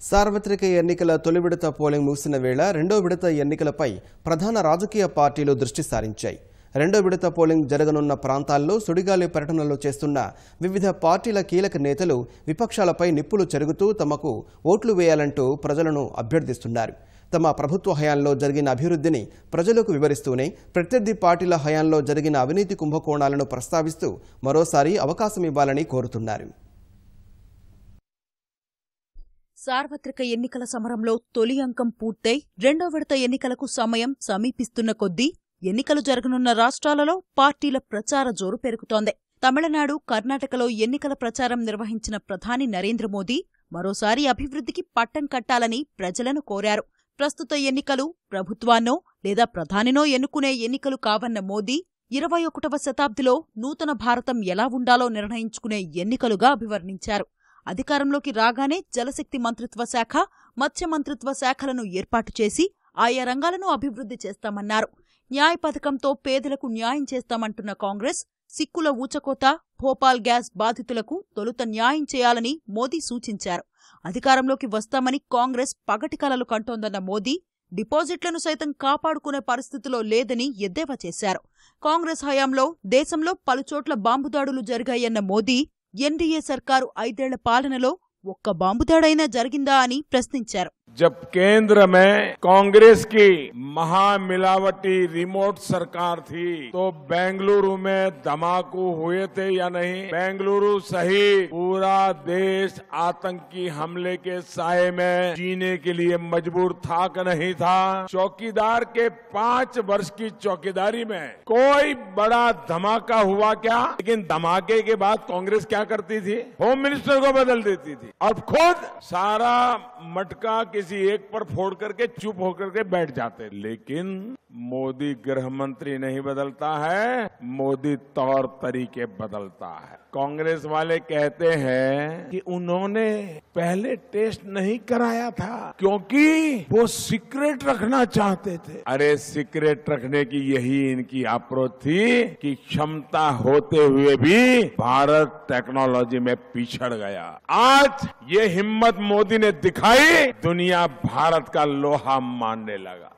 సార్వత్రిక ఎన్నికల తొలి విడత పోలింగ్ ముగిసిన వేళ రెండో విడత ఎన్నికలపై ప్రధాన రాజకీయ పార్టీలు దృష్టి సారించాయి. రెండో విడత పోలింగ్ జరగనున్న ప్రాంతాల్లో సుడిగాలి పర్యటనలు చేస్తున్న వివిధ పార్టీల కీలక నేతలు విపక్షాలపై నిప్పులు చెరుగుతూ తమకు ఓట్లు వేయాలంటూ ప్రజలను అభ్యర్థిస్తున్నారు. తమ ప్రభుత్వ హయాంలో జరిగిన అభివృద్ధిని ప్రజలకు వివరిస్తూనే ప్రత్యర్థి పార్టీల హయాంలో జరిగిన అవినీతి కుంభకోణాలను ప్రస్తావిస్తూ మరోసారి అవకాశం ఇవ్వాలని కోరుతున్నారు. సార్వత్రిక ఎన్నికల సమరంలో తొలి అంకం పూర్తయి రెండో విడత ఎన్నికలకు సమయం సమీపిస్తున్న కొద్దీ ఎన్నికలు జరగనున్న రాష్ట్రాలలో పార్టీల ప్రచార జోరు పెరుగుతోంది. తమిళనాడు, కర్ణాటకలో ఎన్నికల ప్రచారం నిర్వహించిన ప్రధాని నరేంద్ర మోదీ మరోసారి అభివృద్ధికి పట్టం కట్టాలని ప్రజలను కోరారు. ప్రస్తుత ఎన్నికలు ప్రభుత్వాన్నో లేదా ప్రధానినో ఎన్నుకునే ఎన్నికలు కావన్న మోదీ 21వ శతాబ్దిలో నూతన భారతం ఎలా ఉండాలో నిర్ణయించుకునే ఎన్నికలుగా అభివర్ణించారు. అధికారంలోకి రాగానే జలశక్తి మంత్రిత్వ శాఖ, మత్స్య మంత్రిత్వ శాఖలను ఏర్పాటు చేసి ఆయా రంగాలను అభివృద్ధి చేస్తామన్నారు. న్యాయ పథకంతో పేదలకు న్యాయం చేస్తామంటున్న కాంగ్రెస్ సిక్కుల ఊచకోత, భోపాల్ గ్యాస్ బాధితులకు తొలుత న్యాయం చేయాలని మోదీ సూచించారు. అధికారంలోకి వస్తామని కాంగ్రెస్ పగటి కలలు కంటోందన్న మోదీ డిపాజిట్లను సైతం కాపాడుకునే పరిస్థితిలో లేదని ఎద్దేవా చేశారు. కాంగ్రెస్ హయాంలో దేశంలో పలుచోట్ల బాంబుదాడులు జరిగాయన్న మోదీ ఎన్డీఏ సర్కారు 5 ఏళ్ల పాలనలో ఒక్క బాంబుదాడైనా జరిగిందా అని ప్రశ్నించారు. जब केंद्र में कांग्रेस की महामिलावटी रिमोट सरकार थी तो बेंगलुरु में धमाके हुए थे या नहीं? बेंगलुरु सहित पूरा देश आतंकी हमले के साए में जीने के लिए मजबूर था कि नहीं था? चौकीदार के 5 वर्ष की चौकीदारी में कोई बड़ा धमाका हुआ क्या? लेकिन धमाके के बाद कांग्रेस क्या करती थी? होम मिनिस्टर को बदल देती थी और खुद सारा मटका किसी एक पर फोड़ करके चुप होकर के बैठ जाते. लेकिन मोदी गृह मंत्री नहीं बदलता है, मोदी तौर तरीके बदलता है. कांग्रेस वाले कहते हैं कि उन्होंने पहले टेस्ट नहीं कराया था क्योंकि वो सीक्रेट रखना चाहते थे. अरे सीक्रेट रखने की यही इनकी अप्रोच थी कि क्षमता होते हुए भी भारत टेक्नोलॉजी में पिछड़ गया. आज ये हिम्मत मोदी ने दिखाई, दुनिया भारत का लोहा मानने लगा.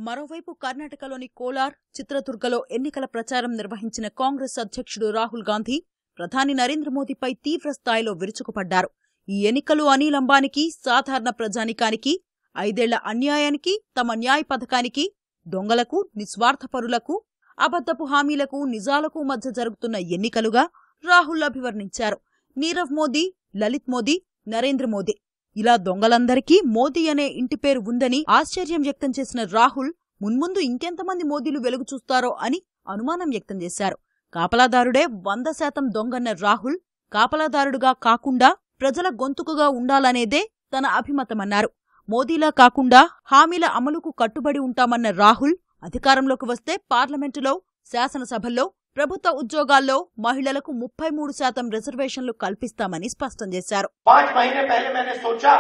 మరోవైపు కర్ణాటకలోని కోలార్, చిత్రదుర్గలో ఎన్నికల ప్రచారం నిర్వహించిన కాంగ్రెస్ అధ్యక్షుడు రాహుల్ గాంధీ ప్రధాని నరేంద్ర మోదీపై తీవ్ర స్థాయిలో విరుచుకుపడ్డారు. ఈ ఎన్నికలు అనిల్ అంబానీకి, సాధారణ ప్రజానికానికి, 5 ఏళ్ల అన్యాయానికి, తమ న్యాయ పథకానికి, దొంగలకు, నిస్వార్థపరులకు, అబద్ధపు హామీలకు, నిజాలకు మధ్య జరుగుతున్న ఎన్నికలుగా రాహుల్ అభివర్ణించారు. నీరవ్ మోదీ, లలిత్ మోదీ, నరేంద్ర మోదీ ఇలా దొంగలందరికీ మోదీ అనే ఇంటి పేరు ఉందని ఆశ్చర్యం వ్యక్తం చేసిన రాహుల్ మున్ముందు ఇంకెంతమంది మోదీలు వెలుగు చూస్తారో అని అనుమానం వ్యక్తం చేశారు. కాపలాదారుడే 100% దొంగన్న రాహుల్ కాపలాదారుడుగా కాకుండా ప్రజల గొంతుకుగా ఉండాలనేదే తన అభిమతమన్నారు. మోదీలా కాకుండా హామీల అమలుకు కట్టుబడి ఉంటామన్న రాహుల్ అధికారంలోకి వస్తే పార్లమెంటులో, శాసనసభల్లో, ప్రభుత్వ ఉద్యోగాల్లో మహిళలకు 33% రిజర్వేషన్లు కల్పిస్తామని స్పష్టం చేశారు. 5 महीने पहले मैंने सोचा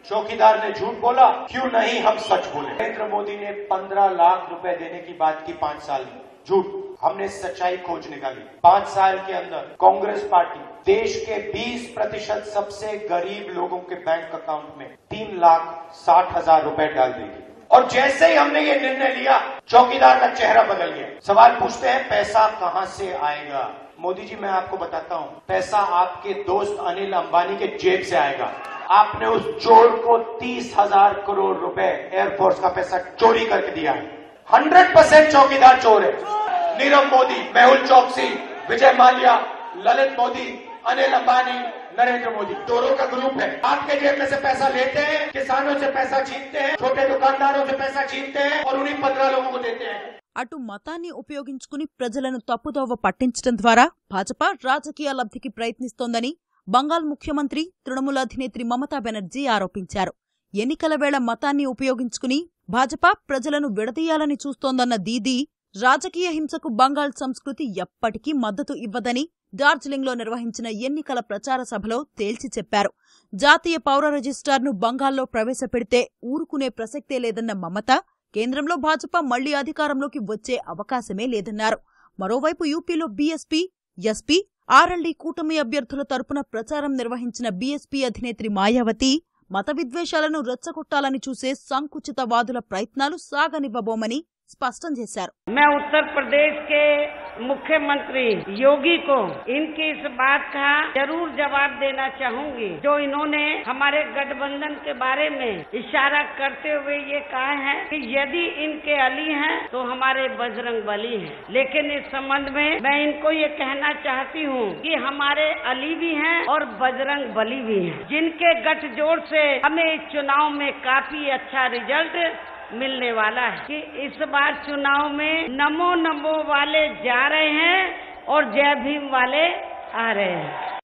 चौकीदार ने झूठ बोला, क्यों नहीं हम सच बोले. नरेंद्र मोदी ने 15 लाख रुपए देने की बात की 5 साल में, झूठ. हमने सच्चाई खोज निकाली. 5 साल के अंदर कांग्रेस पार्टी देश के 20% सबसे गरीब लोगों के बैंक अकाउंट में 3,60,000 रुपए डाल देगी. और जैसे ही हमने ये निर्णय लिया, चौकीदार का चेहरा बदल गया. सवाल पूछते हैं पैसा कहां से आएगा? मोदी जी मैं आपको बताता हूं, पैसा आपके दोस्त अनिल अंबानी के जेब से आएगा. आपने उस चोर को 30,000 करोड़ रुपए एयरफोर्स का पैसा चोरी करके दिया है. 100% चौकीदार चोर है. नीरव मोदी, मेहुल चौकसी, विजय माल्या, ललित मोदी, अनिल अंबानी, नरेंद्र मोदी चोरों का ग्रुप है. आपके जेब में से पैसा लेते हैं, किसानों से पैसा छीनते हैं, छोटे दुकानदारों से पैसा छीनते हैं और उन्हीं 15 लोगों को देते हैं. అటు మతాన్ని ఉపయోగించుకుని ప్రజలను తప్పుదోవ పట్టించడం ద్వారా భాజపా రాజకీయ లబ్ధికి ప్రయత్నిస్తోందని బంగాల్ ముఖ్యమంత్రి, తృణమూల్ అధినేత్రి మమతా బెనర్జీ ఆరోపించారు. ఎన్నికల వేళ మతాన్ని ఉపయోగించుకుని భాజపా ప్రజలను విడదీయాలని చూస్తోందన్న దీదీ రాజకీయ హింసకు బంగాల్ సంస్కృతి ఎప్పటికీ మద్దతు ఇవ్వదని డార్జిలింగ్లో నిర్వహించిన ఎన్నికల ప్రచార సభలో తేల్చి చెప్పారు. జాతీయ పౌర రిజిస్టార్ను బంగాల్లో ప్రవేశపెడితే ఊరుకునే ప్రసక్తే లేదన్న మమత కేంద్రంలో భాజపా మళ్లీ అధికారంలోకి వచ్చే అవకాశమే లేదన్నారు. మరోవైపు యూపీలో బీఎస్పీ, ఎస్పీ, ఆర్ఎల్డీ కూటమి అభ్యర్థుల తరపున ప్రచారం నిర్వహించిన బీఎస్పీ అధినేత్రి మాయావతి మత విద్వేషాలను రెచ్చగొట్టాలని చూసే సంకుచితవాదుల ప్రయత్నాలు సాగనివ్వబోమని స్పష్టం చేశారు. मैं उत्तर प्रदेश के मुख्यमंत्री योगी को इनकी इस बात का जरूर जवाब देना चाहूंगी, जो इन्होंने हमारे गठबंधन के बारे में इशारा करते हुए ये कहा है कि यदि इनके अली हैं तो हमारे बजरंग बली हैं। लेकिन इस संबंध में मैं इनको ये कहना चाहती हूँ कि हमारे अली भी हैं और बजरंग बली भी हैं, जिनके गठजोड़ से हमें इस चुनाव में काफी अच्छा रिजल्ट मिलने वाला है कि इस बार चुनाव में नमो नमो वाले जा रहे हैं और जय भीम वाले आ रहे हैं।